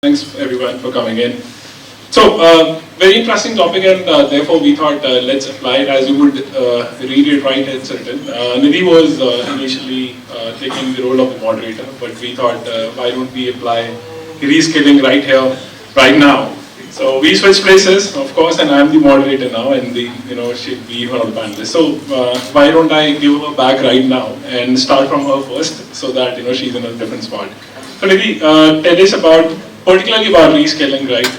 Thanks everyone for coming in. So, very interesting topic, and therefore we thought let's apply it. As you would read it, right, it's written. Nidhi was initially taking the role of the moderator, but we thought why don't we apply reskilling right here, right now. So we switched places, of course, and I'm the moderator now, and she'd be one of the panelists. So why don't I give her back right now and start from her first, so that she's in a different spot. So Nidhi, tell us particularly about reskilling, right?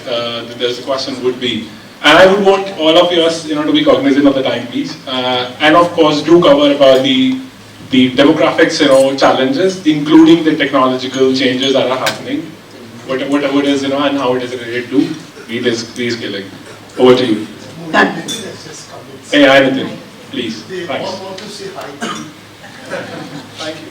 There's a question would be, and I would want all of us, to be cognizant of the timepiece, and of course do cover about the demographics, challenges, including the technological changes that are happening, whatever it is, and how it is related to reskilling. Over to you. Hey, Anithin, please. Thanks. Thank you.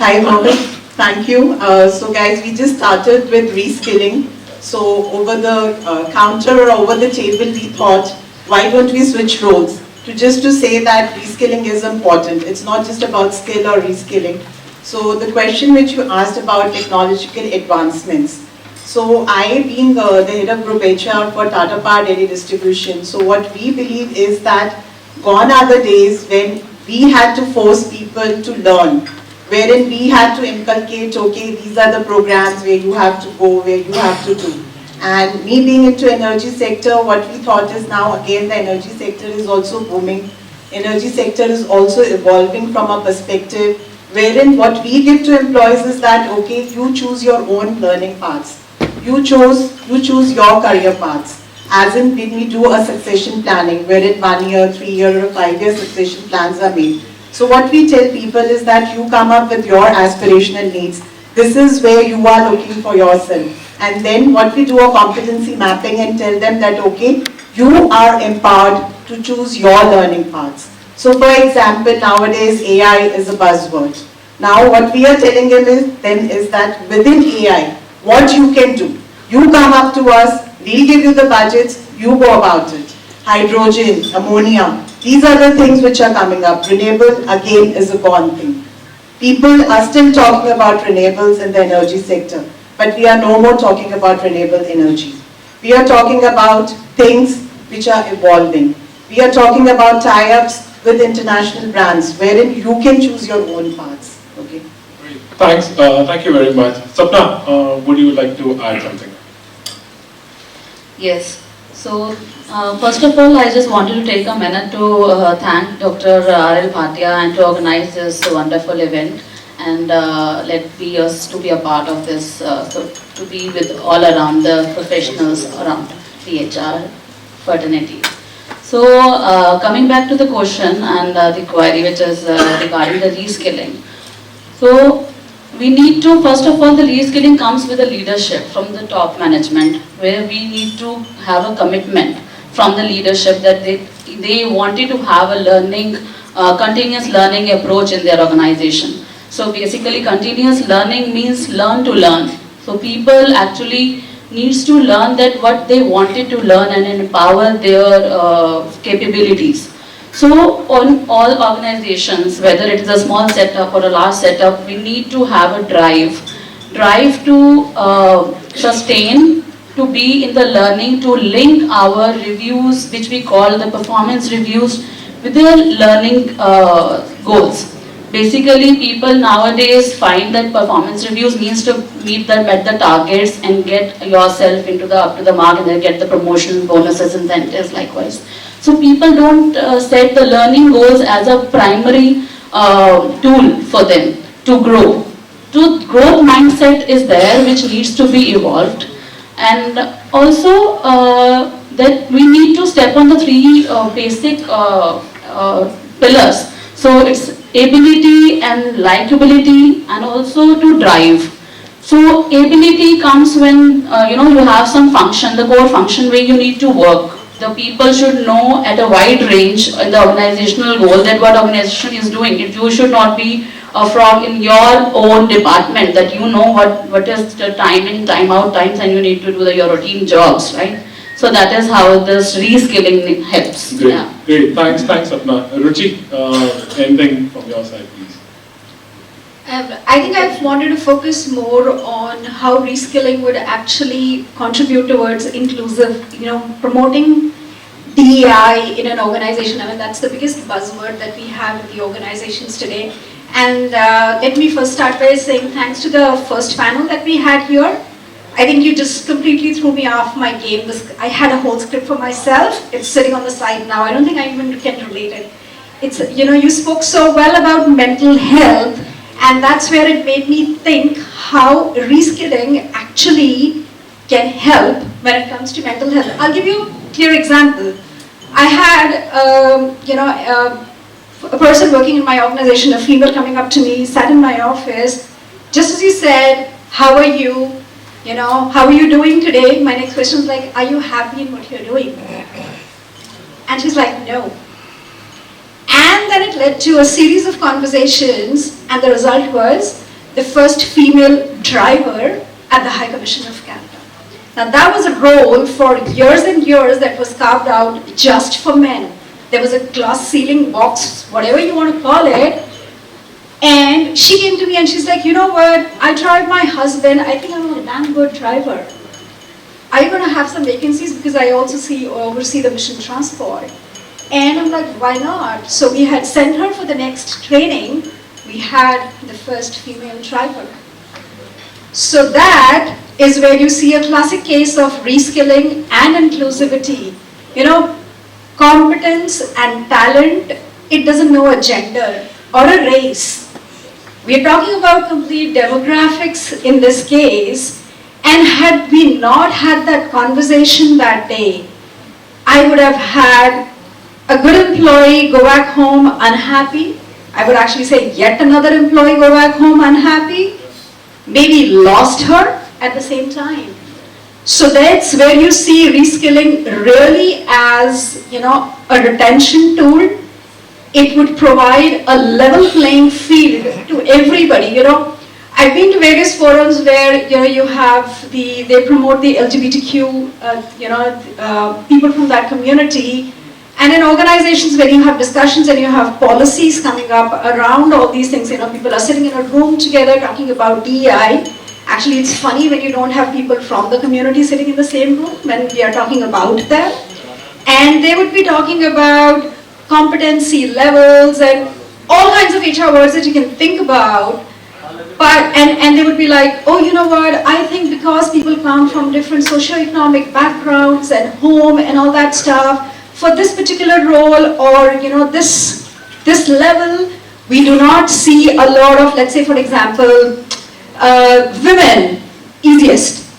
Hi, Mohammed. Thank you. So guys, we just started with reskilling. So over the counter or over the table, we thought, why don't we switch roles? To say that reskilling is important. It's not just about skill or reskilling. So the question which you asked about technological advancements. So I, being the head of Group HR for Tata Power Delhi Distribution, so what we believe is that gone are the days when we had to force people to learn, wherein we had to inculcate, okay, these are the programs where you have to go, where you have to do. And me being into energy sector, what we thought is now again the energy sector is also booming. Energy sector is also evolving from a perspective wherein what we give to employees is that, okay, you choose your own learning paths. You choose your career paths. As in when we do a succession planning, wherein 1 year, 3 year or 5 year succession plans are made. So what we tell people is that you come up with your aspirational needs. This is where you are looking for yourself. And then what we do a competency mapping and tell them that, okay, you are empowered to choose your learning paths. So for example, nowadays AI is a buzzword. Now what we are telling them is that within AI, what you can do. You come up to us, we'll give you the budgets, you go about it. Hydrogen, ammonia, these are the things which are coming up. Renewable, again, is a gone thing. People are still talking about renewables in the energy sector, but we are no more talking about renewable energy. We are talking about things which are evolving. We are talking about tie-ups with international brands, wherein you can choose your own paths. Okay. Great. Thanks. Thank you very much. Sapna, would you like to add something? Yes. So, first of all, I just wanted to take a minute to thank Dr. R.L. Bhatia and to organize this wonderful event and let us to be a part of this, so to be with all around the professionals around the HR fraternity. So, coming back to the question and the query which is regarding the reskilling. So, we need to, first of all, the reskilling comes with the leadership from the top management, where we need to have a commitment from the leadership that they wanted to have a learning, continuous learning approach in their organization. So basically continuous learning means learn to learn. So people actually needs to learn that what they wanted to learn and empower their capabilities. So on all organizations, whether it is a small setup or a large setup, we need to have a drive to sustain, to be in the learning, to link our reviews, which we call the performance reviews, with their learning goals. Basically, people nowadays find that performance reviews means to meet the targets and get yourself into the up to the mark and then get the promotion, bonuses, incentives likewise. So people don't set the learning goals as a primary tool for them to grow. So growth mindset is there which needs to be evolved, and also that we need to step on the three basic pillars. So it's ability and likability and also to drive. So ability comes when you have some function, the core function where you need to work. The people should know at a wide range in the organizational goal that what organization is doing. You should not be a frog in your own department, that you know what is the time in, time out times, and you need to do your routine jobs, right? So that is how this reskilling helps. Great, yeah. Great. Thanks, Sapna. Ruchi, anything from your side, please? I think I've wanted to focus more on how reskilling would actually contribute towards inclusive, promoting DEI in an organization. I mean, that's the biggest buzzword that we have in the organizations today. And let me first start by saying thanks to the first panel that we had here. I think you just completely threw me off my game. I had a whole script for myself. It's sitting on the side now. I don't think I even can relate it. It's, you spoke so well about mental health, and that's where it made me think how reskilling actually can help when it comes to mental health. I'll give you a clear example. I had, a person working in my organization, a female coming up to me, sat in my office, just as you said, how are you? How are you doing today? My next question is like, are you happy in what you're doing? And she's like, no. And then it led to a series of conversations, and the result was the first female driver at the High Commission of Canada. Now that was a role for years and years that was carved out just for men. There was a glass ceiling box, whatever you want to call it, and she came to me and she's like, you know what, I drive my husband, I think I'm a damn good driver. Are you going to have some vacancies, because I also oversee the mission transport? And I'm like, why not? So we had sent her for the next training. We had the first female driver. So that is where you see a classic case of reskilling and inclusivity. Competence and talent, it doesn't know a gender or a race. We are talking about complete demographics in this case, and had we not had that conversation that day, I would have had a good employee go back home unhappy. I would actually say yet another employee go back home unhappy, maybe lost her at the same time. So that's where you see reskilling really as, a retention tool. It would provide a level playing field to everybody. I've been to various forums where you have they promote the LGBTQ people from that community, and in organizations where you have discussions and you have policies coming up around all these things, people are sitting in a room together talking about DEI. Actually, it's funny when you don't have people from the community sitting in the same room when we are talking about them, and they would be talking about competency levels and all kinds of HR words that you can think about. But and they would be like, oh, you know what, I think because people come from different socioeconomic backgrounds and home and all that stuff, for this particular role or this level, we do not see a lot of, let's say for example, women, easiest,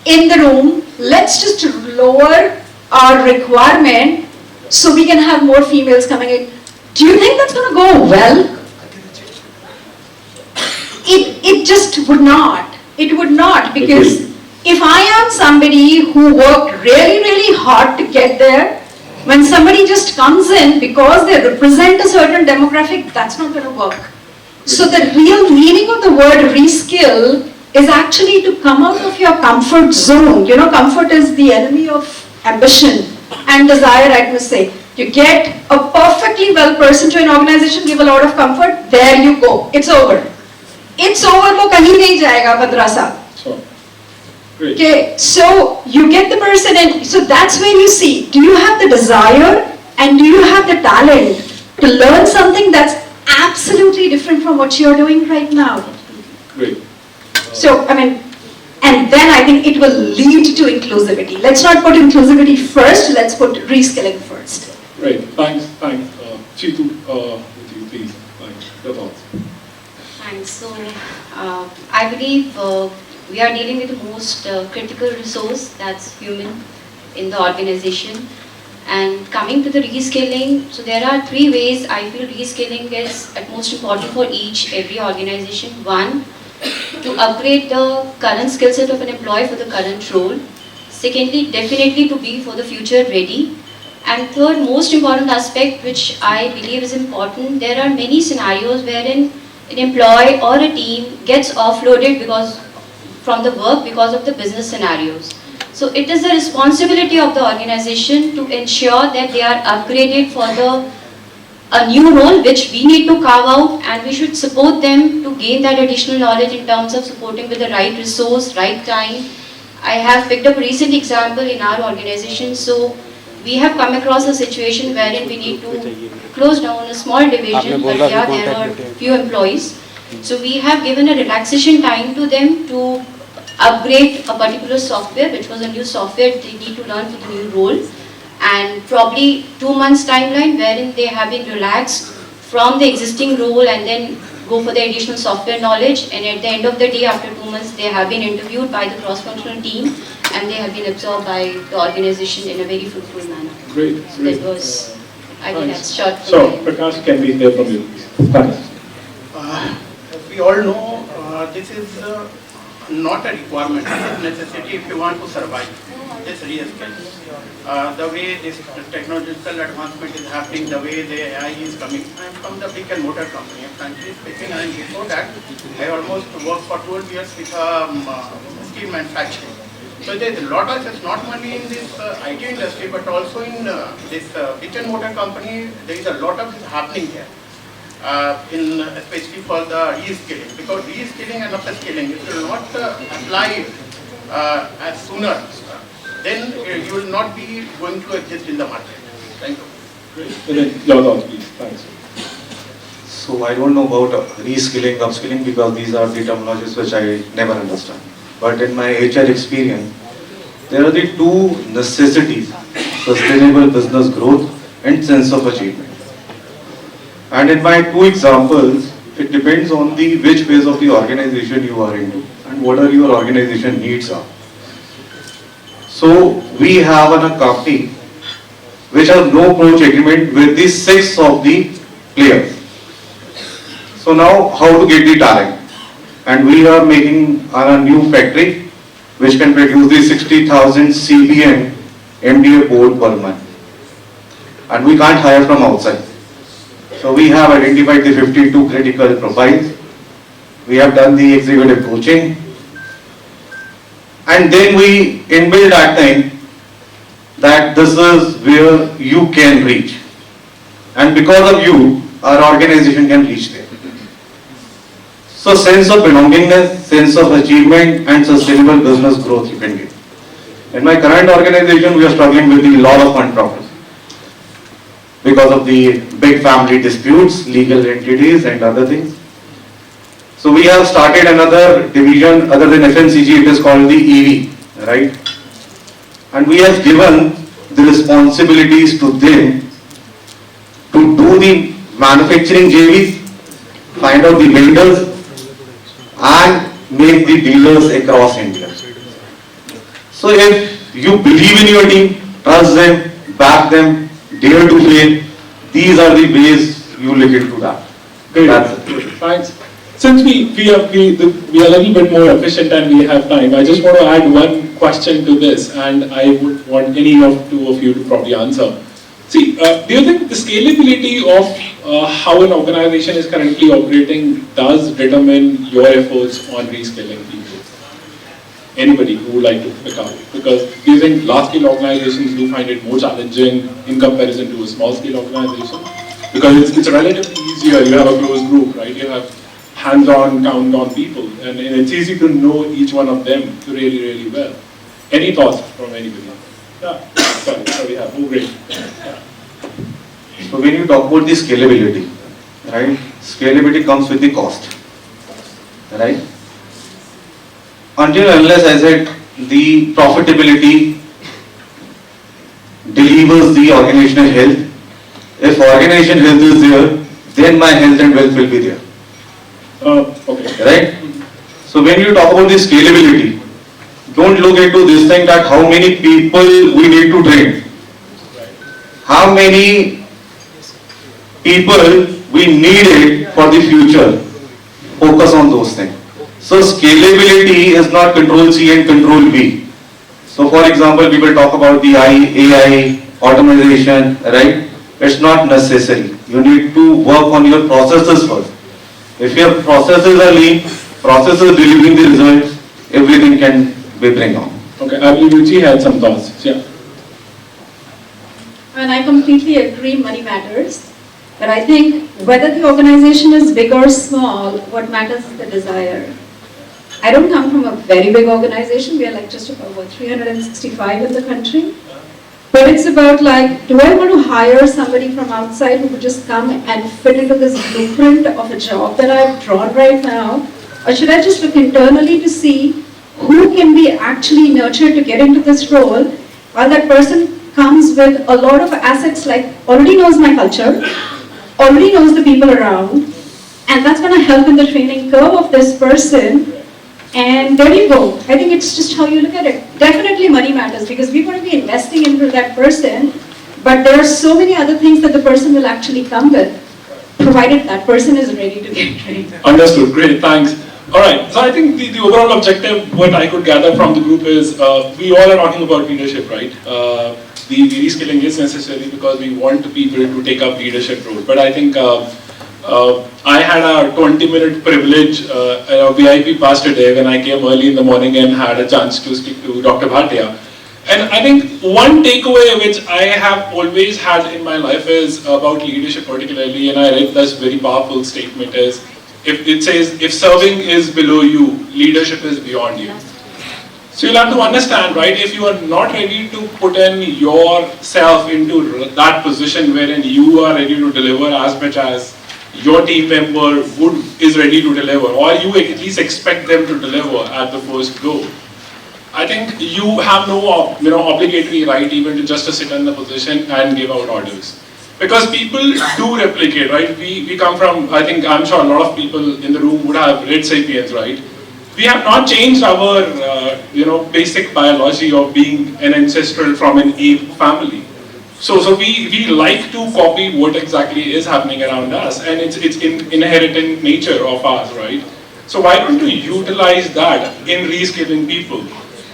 in the room. Let's just lower our requirement so we can have more females coming in. Do you think that's going to go well? It just would not. It would not, because if I am somebody who worked really, really hard to get there, when somebody just comes in because they represent a certain demographic, that's not going to work. So the real meaning of the word reskill is actually to come out of your comfort zone. Comfort is the enemy of ambition and desire, I must say. You get a perfectly well person to an organization, give a lot of comfort, there you go. It's over. It's over, wo kahin nahi jayega, madrasa. Great. Okay, so you get the person in, so that's where you see, do you have the desire and do you have the talent to learn something that's absolutely different from what you're doing right now? Great. So, and then I think it will lead to inclusivity. Let's not put inclusivity first, let's put reskilling first. Right, thanks. Chitu, with you, please. Thanks. Your thoughts. Thanks. So, I believe we are dealing with the most critical resource, that's human, in the organization. And coming to the reskilling, so there are three ways I feel reskilling is at most important for every organization. One, to upgrade the current skill set of an employee for the current role. Secondly, definitely to be for the future ready. And third, most important aspect which I believe is important, there are many scenarios wherein an employee or a team gets offloaded from the work because of the business scenarios. So it is the responsibility of the organization to ensure that they are upgraded for the a new role which we need to carve out, and we should support them to gain that additional knowledge in terms of supporting with the right resource, right time. I have picked up a recent example in our organization. So we have come across a situation wherein we need to close down a small division, but yeah, there were few employees. So we have given a relaxation time to them to upgrade a particular software, which was a new software they need to learn for the new role, and probably 2 months timeline wherein they have been relaxed from the existing role and then go for the additional software knowledge, and at the end of the day, after 2 months, they have been interviewed by the cross-functional team and they have been absorbed by the organization in a very fruitful manner. Great. So that was, I think that's short. So, Prakash, can we hear from you? Thanks. As we all know, this is not a requirement, it is a necessity if you want to survive. This reskill. The way this technological advancement is happening, the way the AI is coming. I am from the brick and mortar company. Frankly speaking, and before that, I almost worked for 12 years with steel manufacturing. So there is a lot of, it's not only in this IT industry, but also in this brick and mortar company, there is a lot of this happening here. Especially for the reskilling, because reskilling and upskilling, if you will not apply as sooner, then you will not be going to exist in the market. Thank you. Great. And then your thoughts, please. Thanks. So I don't know about reskilling, upskilling, because these are the terminologies which I never understand. But in my HR experience, there are the two necessities: sustainable business growth and sense of achievement. And in my two examples, it depends on the which phase of the organization you are into and what are your organization needs are. So we have a company which has no approach agreement with the 6 of the players. So now how to get the talent? And we are making a new factory which can produce the 60,000 CBM MDA board per month. And we can't hire from outside. So we have identified the 52 critical profiles. We have done the executive coaching. And then we inbuilt that thing that this is where you can reach. And because of you, our organization can reach there. So sense of belongingness, sense of achievement and sustainable business growth you can get. In my current organization, we are struggling with a lot of fund problems because of the big family disputes, legal entities and other things. So we have started another division other than FMCG, it is called the EV, right? And we have given the responsibilities to them to do the manufacturing JVs, find out the vendors and make the dealers across India. So if you believe in your team, trust them, back them, dare to fail, these are the ways you look into that. Great. That's it. Thanks. Since we are a little bit more efficient and we have time, I just want to add one question to this, and I would want any of two of you to probably answer. See, do you think the scalability of how an organization is currently operating does determine your efforts on reskilling people? Anybody who would like to pick up? Because do you think large-scale organizations do find it more challenging in comparison to a small-scale organization? Because it's relatively easier, you have a closed group, right? You have hands-on, count-on people, and it's easy to know each one of them really, really well. Any thoughts from anybody? Yeah, sorry, we have. Oh, great. Yeah. So when you talk about the scalability, right? Scalability comes with the cost, right? Until unless, I said, the profitability delivers the organizational health. If organization health is there, then my health and wealth will be there. Okay. Right? So when you talk about the scalability, don't look into this thing that how many people we need to train. How many people we needed for the future. Focus on those things. So scalability is not control C and control V. So for example, we will talk about the AI, automation, right? It's not necessary. You need to work on your processes first. If your processes are lean, processes delivering the results, everything can be bring on. Okay, I believe Ruchi had some thoughts. Yeah. And I completely agree, money matters. But I think whether the organization is big or small, what matters is the desire. I don't come from a very big organization. We are like just about 365 in the country. But it's about like, do I want to hire somebody from outside who could just come and fit into this blueprint of a job that I've drawn right now? Or should I just look internally to see who can be actually nurtured to get into this role, while that person comes with a lot of assets, like already knows my culture, already knows the people around, and that's going to help in the training curve of this person. And there you go. I think it's just how you look at it. Definitely money matters, because we're going to be investing into that person, but there are so many other things that the person will actually come with, provided that person is ready to get trained. Understood. Great. Thanks. All right. So I think the overall objective, what I could gather from the group is, we all are talking about leadership, right? The reskilling is necessary because we want people to take up leadership roles. But I think I had a 20-minute privilege, a VIP pass today when I came early in the morning and had a chance to speak to Dr. Bhatia. And I think one takeaway which I have always had in my life is about leadership particularly, and I read this very powerful statement, is if it says, if serving is below you, leadership is beyond you. So you'll have to understand, right, if you are not ready to put in yourself into that position wherein you are ready to deliver as much as your team member is ready to deliver, or you at least expect them to deliver at the first go, I think you have no obligatory right even to just to sit in the position and give out orders. Because people do replicate, right? We come from, I think, I'm sure a lot of people in the room would have read Sapiens, right? We have not changed our, basic biology of being an ancestral from an ape family. So we like to copy what exactly is happening around us, and it's inherent nature of ours, right? So why don't you utilize that in reskilling people?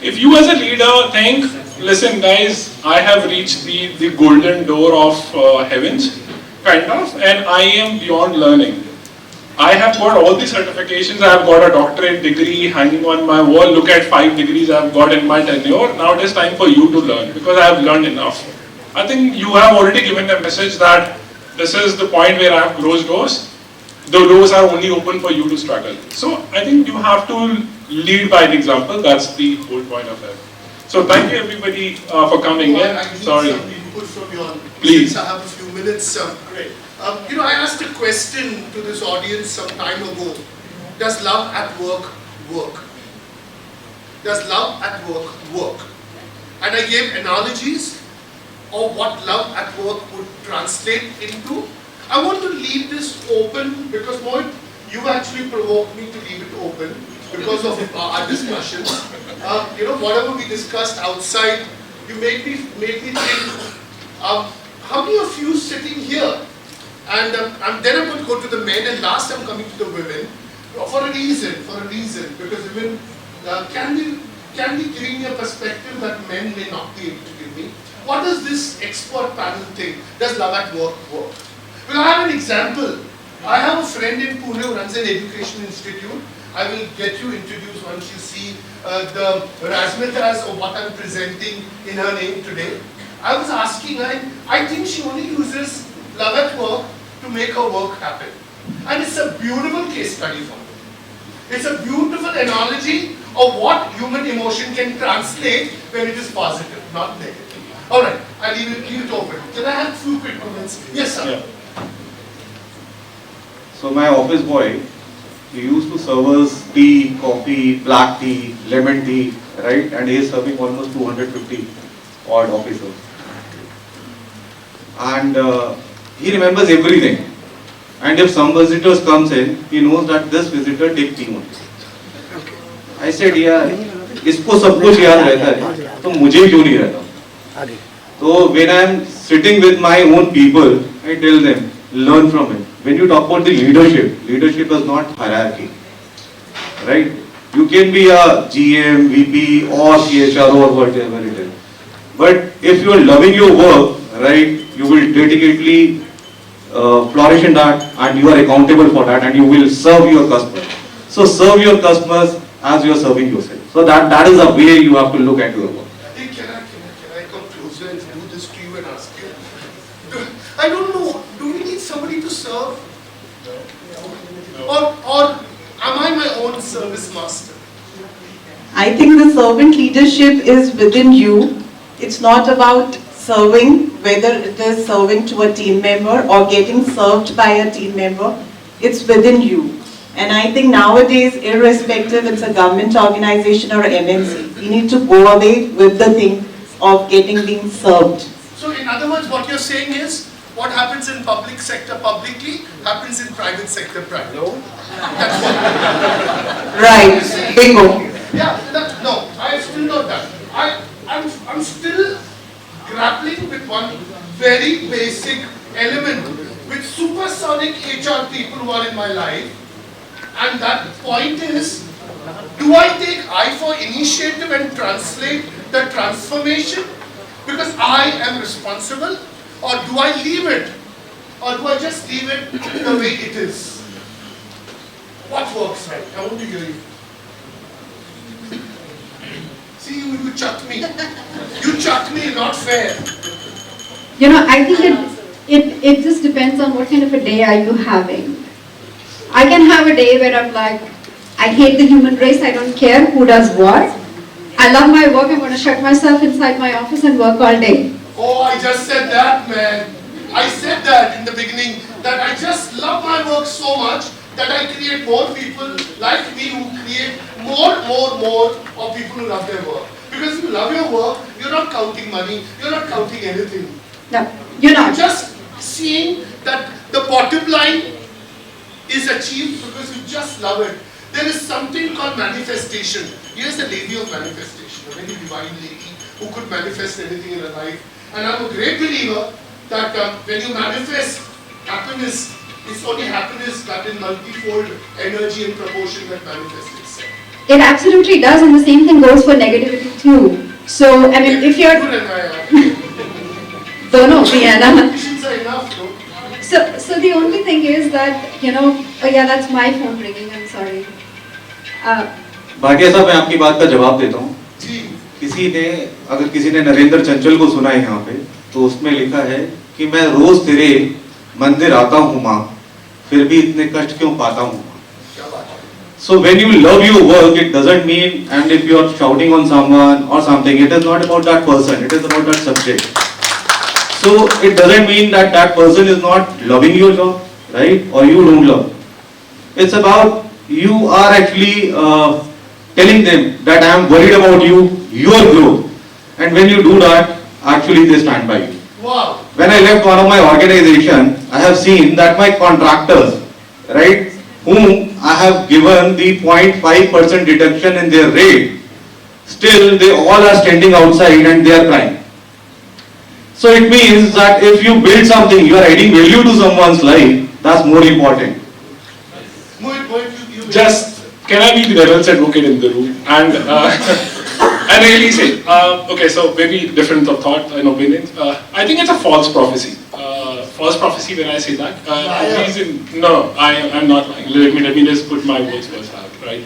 If you as a leader think, listen guys, I have reached the golden door of heavens, kind of, and I am beyond learning. I have got all the certifications, I have got a doctorate degree hanging on my wall, look at 5 degrees I have got in my tenure, now it is time for you to learn, because I have learned enough. I think you have already given a message that this is the point where I have closed doors. The doors are only open for you to struggle. So I think you have to lead by the example. That's the whole point of it. So thank you everybody for coming in. I need Sorry. some input from you all. Please. Since I have a few minutes. Great. I asked a question to this audience some time ago. Does love at work work? Does love at work work? And I gave analogies of what love at work would translate into. I want to leave this open because Mohit, you actually provoked me to leave it open because of our discussions. Whatever we discussed outside, you made me think, how many of you sitting here, and then I'm going to go to the men, and last I'm coming to the women, for a reason, because women can be giving me a perspective that men may not be able to give me. What does this expert panel think? Does love at work work? Well, I have an example. I have a friend in Pune who runs an education institute. I will get you introduced once you see the razzmatazz of what I'm presenting in her name today. I was asking her, I think she only uses love at work to make her work happen. And it's a beautiful case study for me. It's a beautiful analogy of what human emotion can translate when it is positive, not negative. All right, I'll leave it open. Can I have a few quick comments? Yes, sir. Yeah. So my office boy, he used to serve us tea, coffee, black tea, lemon tea, right? And he is serving almost 250 odd officers. And he remembers everything. And if some visitors comes in, he knows that this visitor take tea only. I said, yeah, इसको सब कुछ याद रहता है, तो मुझे क्यों नहीं रहता? So when I am sitting with my own people, I tell them, learn from it. When you talk about the leadership is not hierarchy, right? You can be a GM, VP or CHRO or whatever it is. But if you are loving your work, right, you will dedicatedly flourish in that, and you are accountable for that, and you will serve your customers. So serve your customers as you are serving yourself. So that is the way you have to look at your work. Hey, can I come closer and do this to you and ask you? I don't know, do we need somebody serve? Or am I my own service master? I think the servant leadership is within you. It's not about serving, whether it is serving to a team member or getting served by a team member. It's within you. And I think nowadays, irrespective it's a government organization or MNC, we need to go away with the thing of being served. So in other words, what you're saying is, what happens in public sector publicly happens in private sector privately. That's what. Right, bingo. Yeah, no, I have still not done. I'm still grappling with one very basic element with supersonic HR people who are in my life, and that point is, do I take I for initiative and translate the transformation because I am responsible, or do I leave it, or do I just leave it the way it is? What works, right? I want to hear you. See, you chucked me. You chucked me, not fair. You know, I think it just depends on what kind of a day are you having. I can have a day where I'm like, I hate the human race, I don't care who does what. I love my work, I'm going to shut myself inside my office and work all day. Oh, I just said that, man. I said that in the beginning, that I just love my work so much that I create more people like me who create more of people who love their work. Because if you love your work, you're not counting money, you're not counting anything. No, you're You're not. just seeing that the bottom line is achieved because you just love it. There is something called manifestation. Here's the lady of manifestation, a very divine lady who could manifest anything in her life. And I'm a great believer that when you manifest happiness, it's only happiness that in multifold energy and proportion that manifests itself. It absolutely does, and the same thing goes for negativity too. So, I mean, if you're... Good and Dono bhi hai na. Conditions are enough, no? So the only thing is that, you know, oh yeah, that's my phone ringing, I'm sorry. Bhatia साहब, मैं आपकी बात का जवाब देता हूँ। जी। अगर किसी ने नरेंद्र चंचल को सुना है यहाँ पे, तो उसमें लिखा है कि मैं रोज तेरे मंदिर आता हूँ माँ, फिर भी इतने कष्ट क्यों पाता हूँ। So when you love your work, it doesn't mean, and if you are shouting on someone or something, it is not about that person, it is about that subject. So it doesn't mean that that person is not loving your job, right? Or you don't love. It's about you are actually telling them that I am worried about you, your growth. And when you do that, actually they stand by you. Wow. When I left one of my organization, I have seen that my contractors, right, whom I have given the 0.5% deduction in their rate, still they all are standing outside and they are crying. So it means that if you build something, you are adding value to someone's life, that's more important. Just, can I be the devil's advocate in the room? And really say, okay, so maybe difference of thought and opinions. I think it's a false prophecy. False prophecy when I say that. No, I'm not lying. Let me just put my words first out, right?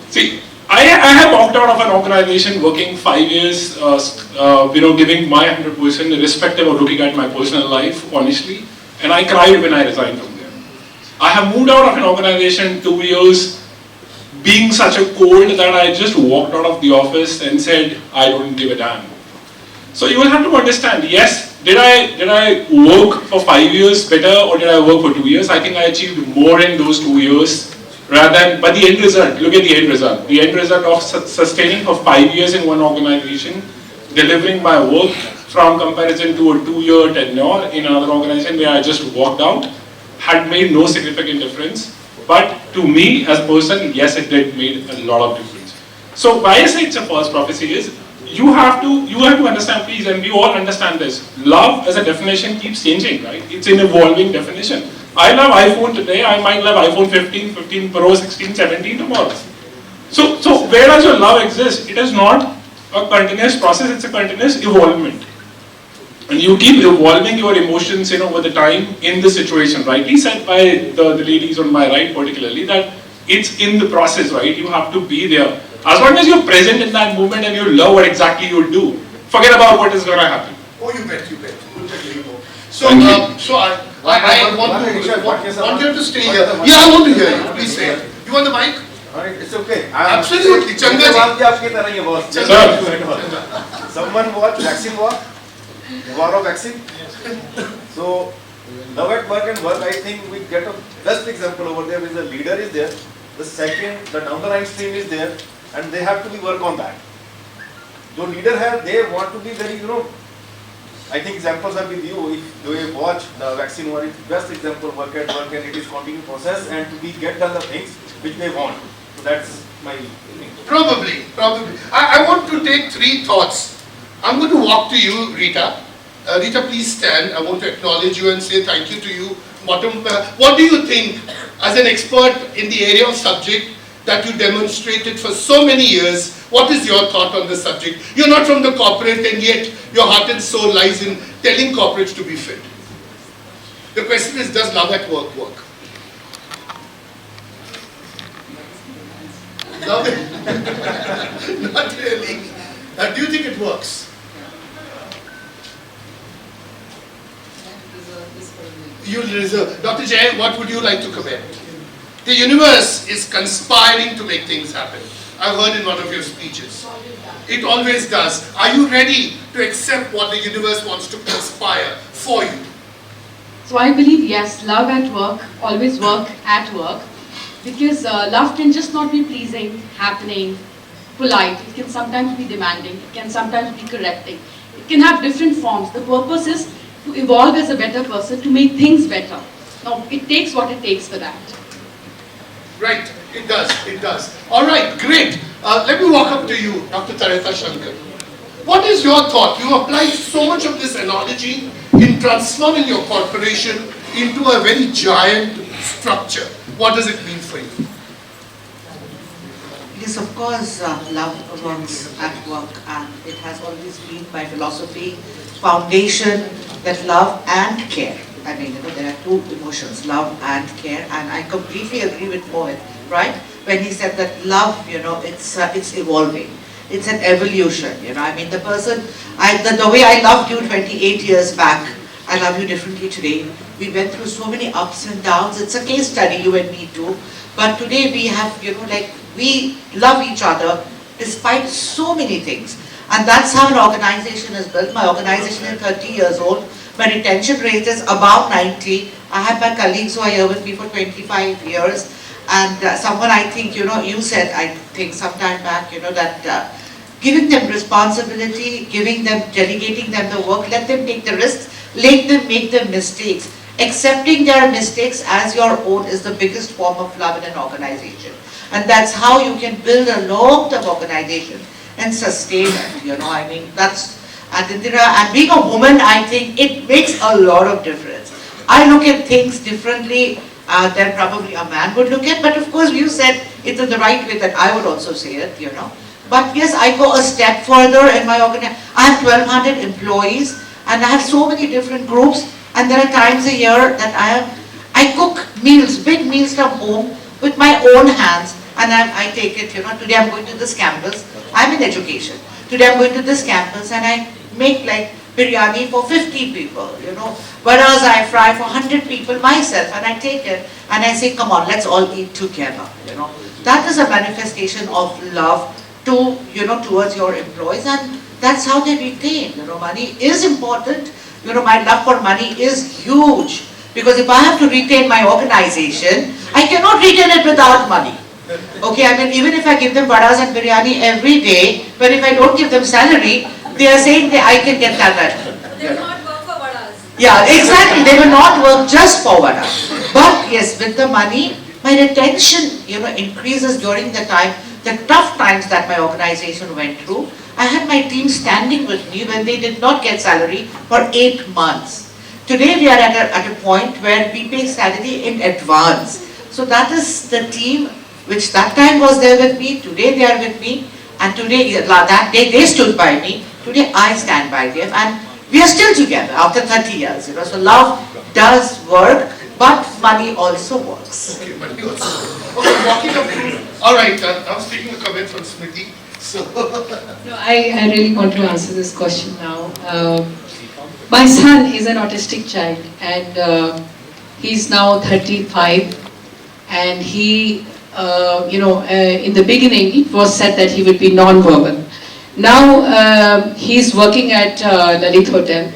See, I have walked out of an organization working 5 years, giving my 100% irrespective of looking at my personal life, honestly, and I cried when I resigned from there. I have moved out of an organization 2 years, being such a cold that I just walked out of the office and said, I don't give a damn. So you will have to understand, yes, did I work for 5 years better or did I work for 2 years? I think I achieved more in those 2 years rather than, but the end result, look at the end result. The end result of sustaining for 5 years in one organization, delivering my work from comparison to a 2-year tenure in another organization where I just walked out, had made no significant difference. But to me as a person, yes, it did made a lot of difference. So why I say it's a false prophecy is, you have to understand, please, and we all understand this. Love as a definition keeps changing, right? It's an evolving definition. I love iPhone today, I might love iPhone 15, 15 Pro, 16, 17 tomorrow. So where does your love exist? It is not a continuous process, it's a continuous evolvement. And you keep evolving your emotions over the time in the situation. Rightly said by the ladies on my right particularly, that it's in the process, right? You have to be there. As long as you're present in that moment and you love what exactly you do, forget about what is going to happen. Oh, you bet. Couldn't agree more. I want you to stay here. Yeah, I want to hear you. Please say it. You want the mic? It's okay. Absolutely. Changa ji. Someone watch Vaccine War? War of Vaccine? So, love at work and work, I think we get a best example over there is the leader is there, the second, the down the line stream is there, and they have to be work on that. The leader have, they want to be very, I think examples are with you. If you watch the Vaccine War, it's best example work at work and it is continuing process and to be get done the things which they want. So that's my opinion. Probably. I want to take 3 thoughts. I'm going to walk to you, Rita. Rita, please stand. I want to acknowledge you and say thank you to you. What do you think, as an expert in the area of subject that you demonstrated for so many years, what is your thought on this subject? You're not from the corporate and yet your heart and soul lies in telling corporates to be fit. The question is, does love at work work? Love it? Not really. Do you think it works? You reserve. Dr. Jain, what would you like to comment? The universe is conspiring to make things happen. I've heard in one of your speeches. It always does. Are you ready to accept what the universe wants to conspire for you? So I believe, yes, love at work, always work at work. Because love can just not be pleasing, happening, polite. It can sometimes be demanding. It can sometimes be correcting. It can have different forms. The purpose is to evolve as a better person, to make things better. Now, it takes what it takes for that. Right, it does. All right, great. Let me walk up to you, Dr. Taretha Shankar. What is your thought? You applied so much of this analogy in transforming your corporation into a very giant structure. What does it mean for you? Yes, of course, love works at work, and it has always been my philosophy, foundation, that love and care. I mean, there are 2 emotions, love and care, and I completely agree with Mohit, right? When he said that love, it's evolving. It's an evolution, I mean, the way I loved you 28 years back, I love you differently today. We went through so many ups and downs. It's a case study, you and me too. But today we have, we love each other despite so many things. And that's how an organization is built. My organization is 30 years old. My retention rate is above 90. I have my colleagues who are here with me for 25 years. And someone I think, you said, I think sometime back, that giving them responsibility, delegating them the work, let them take the risks, let them make the mistakes. Accepting their mistakes as your own is the biggest form of love in an organization. And that's how you can build a long-term organization and sustain it, I mean, that's, and being a woman, I think it makes a lot of difference. I look at things differently than probably a man would look at, but of course you said it in the right way that I would also say it, But yes, I go a step further in my organization. I have 1,200 employees and I have so many different groups, and there are times a year that I cook meals, big meals from home with my own hands, and I take it, today I'm going to this campus, I'm in education. Today I'm going to this campus and I make like biryani for 50 people, whereas I fry for 100 people myself, and I take it and I say, come on, let's all eat together, That is a manifestation of love to, towards your employees, and that's how they retain, money is important. My love for money is huge, because if I have to retain my organization, I cannot retain it without money. Okay, I mean, even if I give them vadas and biryani every day, but if I don't give them salary, they are saying that I can get that. They will not work for vadas. Yeah, exactly. They will not work just for vada. But yes, with the money, my retention, increases during the tough times that my organization went through. I had my team standing with me when they did not get salary for 8 months. Today we are at a point where we pay salary in advance. So that is the team which that time was there with me. Today they are with me, and today that day they stood by me. Today I stand by them, and we are still together after 30 years. So love does work, but money also works. Okay, money also. Okay, walking up to. All right, I was taking a comment from Smriti. So. No, I really want to answer this question now. My son is an autistic child, and he's now 35, and he, in the beginning it was said that he would be non-verbal. Now he's working at Lalit Hotel.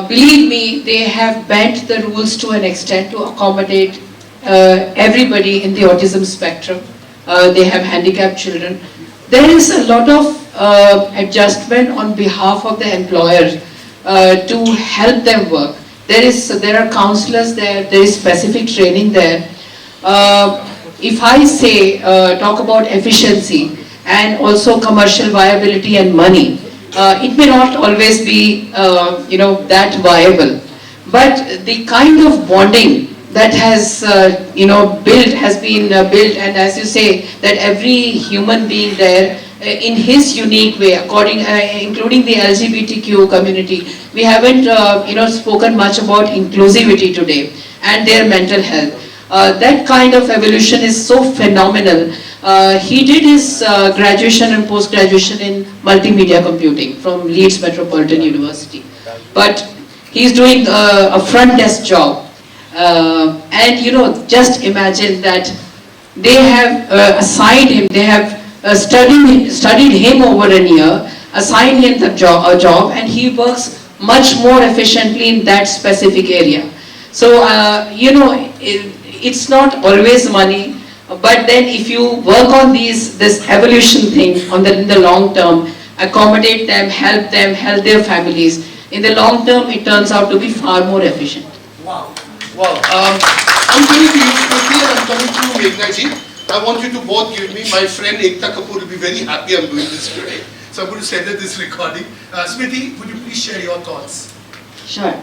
Believe me, they have bent the rules to an extent to accommodate everybody in the autism spectrum. They have handicapped children. There is a lot of adjustment on behalf of the employer to help them work. There are counselors there, there is specific training there. If I say, talk about efficiency and also commercial viability and money, it may not always be, that viable. But the kind of bonding that has, been built, and as you say, that every human being there in his unique way, including the LGBTQ community. We haven't, spoken much about inclusivity today and their mental health. That kind of evolution is so phenomenal. He did his graduation and post-graduation in multimedia computing from Leeds Metropolitan University. But he's doing a front desk job. And just imagine that they have assigned him, they have studied him over a year, assigned him a job, and he works much more efficiently in that specific area. So, it's not always money, but then if you work on this evolution thing in the long term, accommodate them, help their families, in the long term it turns out to be far more efficient. Wow. Wow. I'm coming to you, Smriti, and I'm coming to you, Meghna ji. I want you to both give me, my friend Ekta Kapoor will be very happy I'm doing this today. So I'm going to send her this recording. Smriti, would you please share your thoughts? Sure.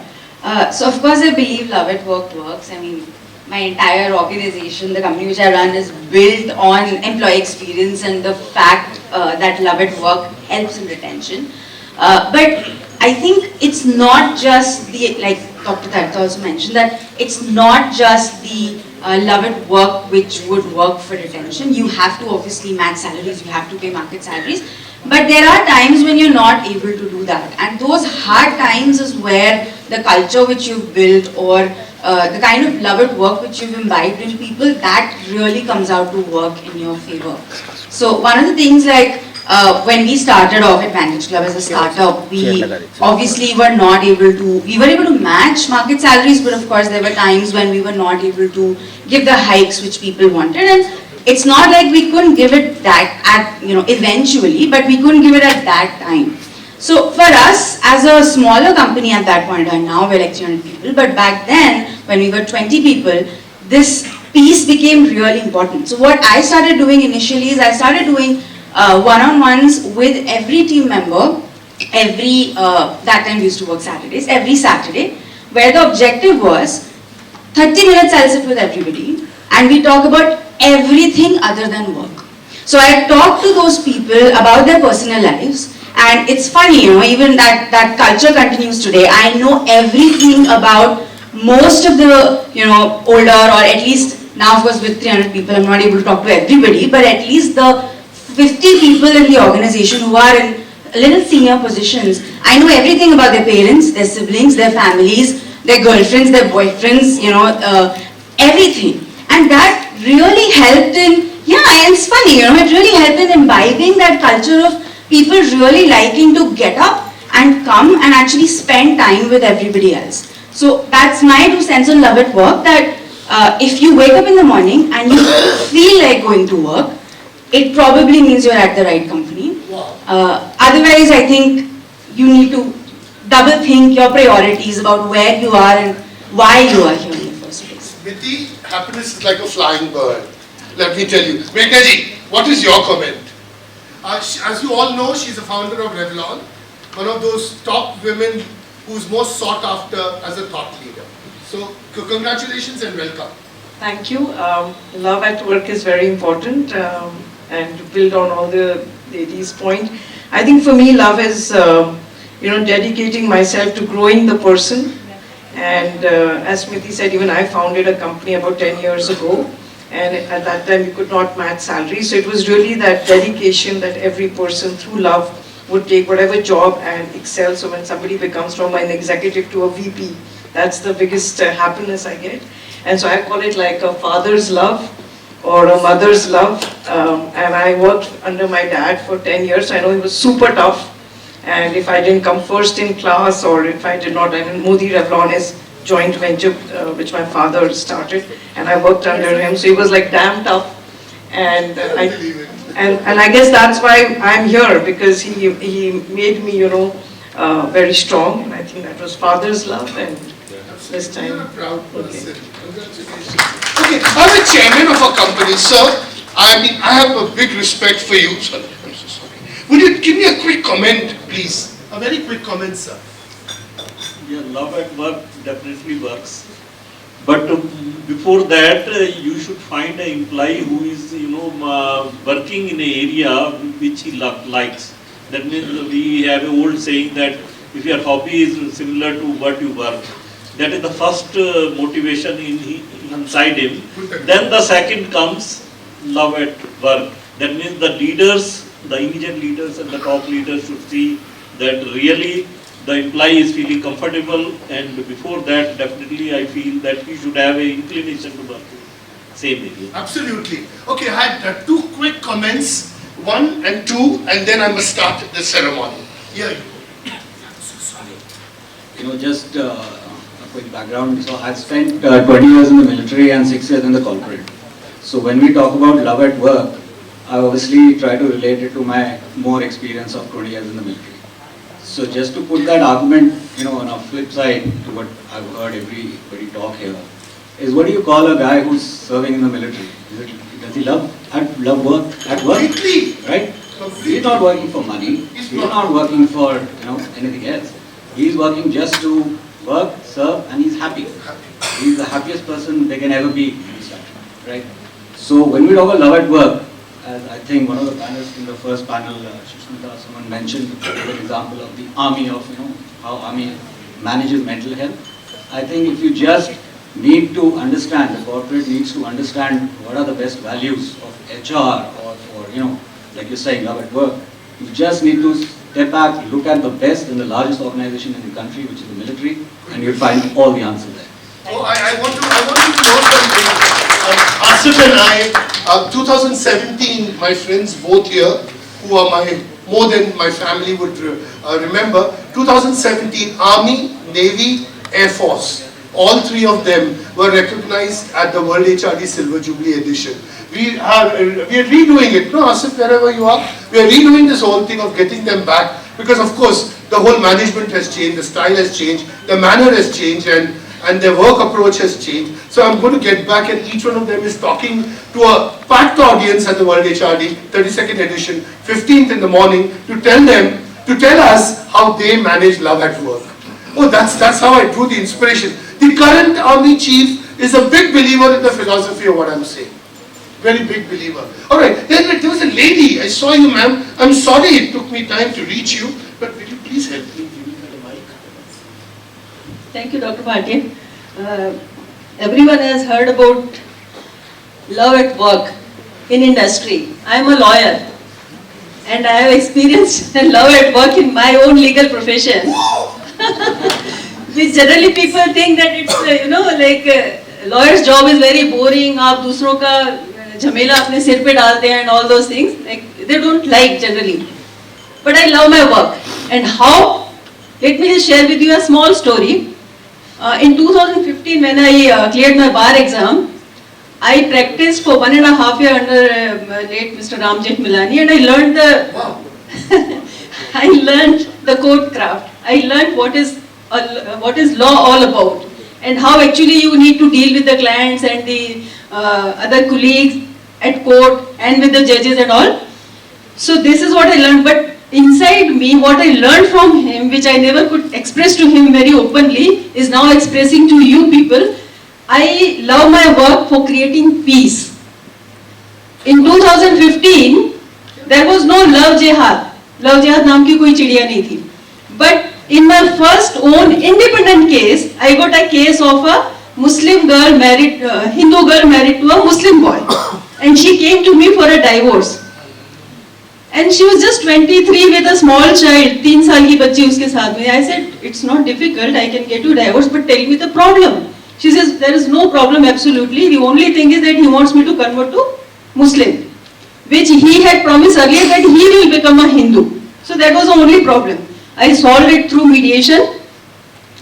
So of course I believe Love at Work works. I mean, my entire organization, the company which I run, is built on employee experience and the fact that Love at Work helps in retention. But I think it's not just the, like Dr. Tarita also mentioned, that it's not just the Love at Work which would work for retention. You have to obviously match salaries, you have to pay market salaries. But there are times when you're not able to do that. And those hard times is where the culture which you've built or the kind of love at work which you've imbibed in people, that really comes out to work in your favor. So one of the things, like when we started off at Vantage Club as a startup, we obviously were not able to, we were able to match market salaries, but of course there were times when we were not able to give the hikes which people wanted. And it's not like we couldn't give it that eventually, but we couldn't give it at that time. So for us, as a smaller company at that point, and now we're like 300 people, but back then, when we were 20 people, this piece became really important. So what I started doing initially is I started doing one-on-ones with every team member, that time we used to work Saturdays, every Saturday, where the objective was 30 minutes I'll sit with everybody, and we talk about everything other than work. So I talk to those people about their personal lives. And it's funny, even that culture continues today. I know everything about most of the, older, or at least now of course with 300 people, I'm not able to talk to everybody, but at least the 50 people in the organization who are in little senior positions, I know everything about their parents, their siblings, their families, their girlfriends, their boyfriends, everything. And that really helped in, it's funny, it really helped in imbibing that culture of people really liking to get up and come and actually spend time with everybody else. So that's my 2 cents on Love at Work, that if you wake up in the morning and you feel like going to work, it probably means you're at the right company. Otherwise, I think you need to double think your priorities about where you are and why you are here in the first place. Miti, happiness is like a flying bird. Let me tell you. Meghna ji, what is your comment? As you all know, she's the founder of Revlon, one of those top women who's most sought after as a thought leader. So, congratulations and welcome. Thank you. Love at work is very important, and to build on all the ladies' point, I think for me, love is, dedicating myself to growing the person. And as Smriti said, even I founded a company about 10 years ago. And at that time, you could not match salary. So it was really that dedication that every person through love would take whatever job and excel. So when somebody becomes from an executive to a VP, that's the biggest happiness I get. And so I call it like a father's love or a mother's love. And I worked under my dad for 10 years. I know he was super tough. And if I didn't come first in class, or if I did not, I mean, Modi Revlon is joint venture which my father started, and I worked under him. So he was like damn tough. And I guess that's why I'm here, because he made me, very strong. And I think that was father's love. And this time, You're a proud person. Congratulations. Okay, I'm a chairman of a company, sir. I mean, I have a big respect for you. Sorry, I'm so sorry. Would you give me a quick comment, please? A very quick comment, sir. Yeah, love at work definitely works. But before that, you should find an employee who is, working in an area which he likes. That means we have an old saying that if your hobby is similar to what you work, that is the first motivation inside him. Then the second comes love at work. That means the leaders, the immediate leaders and the top leaders should see that really the employee is feeling comfortable, and before that definitely I feel that he should have an inclination to work in the same area. Absolutely. Okay, I had two quick comments, 1 and 2, and then I must start the ceremony. Here you go. I'm so sorry. Just a quick background. So I've spent 20 years in the military and 6 years in the corporate. So when we talk about love at work, I obviously try to relate it to my more experience of 20 years in the military. So just to put that argument, on a flip side to what I've heard everybody talk here, is what do you call a guy who's serving in the military? Does he love work at work? Completely. Right? He's not working for money. He's not working for anything else. He's working just to work, serve, and he's happy. He's the happiest person they can ever be in this country, right? So when we talk about love at work, as I think one of the panelists in the first panel, Shushmita, someone mentioned the example of the army, of how army manages mental health. I think if you just need to understand, the corporate needs to understand what are the best values of HR, or for, like you're saying, love at work. You just need to step back, look at the best and the largest organization in the country, which is the military, and you'll find all the answers there. Oh, I want to know something. Asif and I, 2017, my friends both here, who are more than my family would remember, 2017, Army, Navy, Air Force, all three of them were recognized at the World HRD Silver Jubilee Edition. We are redoing it, no Asif, wherever you are, we are redoing this whole thing of getting them back, because of course the whole management has changed, the style has changed, the manner has changed, and their work approach has changed. So I'm going to get back, and each one of them is talking to a packed audience at the World HRD 32nd edition, 15th in the morning, to tell us how they manage love at work. Oh, that's how I drew the inspiration. The current army chief is a big believer in the philosophy of what I'm saying. Very big believer. Alright, then there was a lady, I saw you ma'am, I'm sorry it took me time to reach you, but will you please help me giving her the mic? Thank you, Dr. Bhatia. Everyone has heard about love at work in industry. I am a lawyer and I have experienced love at work in my own legal profession. Which generally people think that it's, lawyer's job is very boring, आप दूसरों का झमेला अपने सिर पे डालते हैं and all those things. Like, they don't like generally. But I love my work. And how? Let me just share with you a small story. In 2015, when I cleared my bar exam, I practiced for 1.5 years under late Mr. Ram Jethmalani, and I learned I learned the court craft. I learned what is law all about, and how actually you need to deal with the clients and the other colleagues at court and with the judges and all. So this is what I learned, but inside me, what I learned from him, which I never could express to him very openly, is now expressing to you people. I love my work for creating peace. In 2015, there was no love jihad. Love jihad naam ki koi chidiya nahi thi. But in my first own independent case, I got a case of a Muslim girl married, Hindu girl married to a Muslim boy. And she came to me for a divorce. And she was just 23 with a small child, 3 साल की बच्ची उसके साथ में. I said, it's not difficult, I can get you divorced, but tell me the problem. She says, there is no problem absolutely. The only thing is that he wants me to convert to Muslim, which he had promised earlier that he will become a Hindu. So that was the only problem. I solved it through mediation,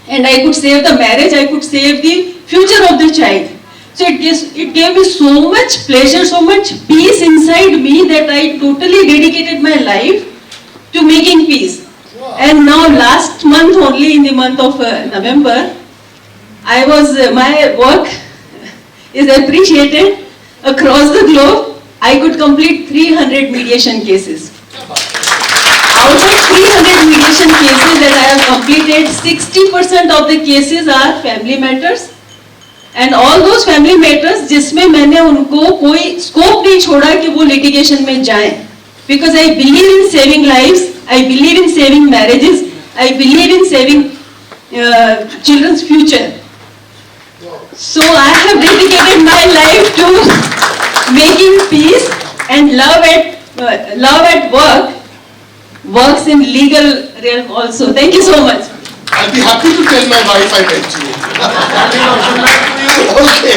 and I could save the marriage, I could save the future of the child. So it gave me so much pleasure, so much peace inside me that I totally dedicated my life to making peace. And now last month only, in the month of November, my work is appreciated across the globe. I could complete 300 mediation cases. Out of 300 mediation cases that I have completed, 60% of the cases are family matters. And all those family matters जिसमें मैंने उनको कोई scope नहीं छोड़ा कि वो litigation में जाएं. Because I believe in saving lives, I believe in saving marriages, I believe in saving children's future. So I have dedicated my life to making peace, and love at work works in legal realm also. Thank you so much. I'll be happy to tell my wife I met you. Okay.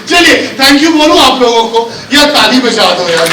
चलिए thank you बोलो आप लोगों को, या ताली बजा दो यार.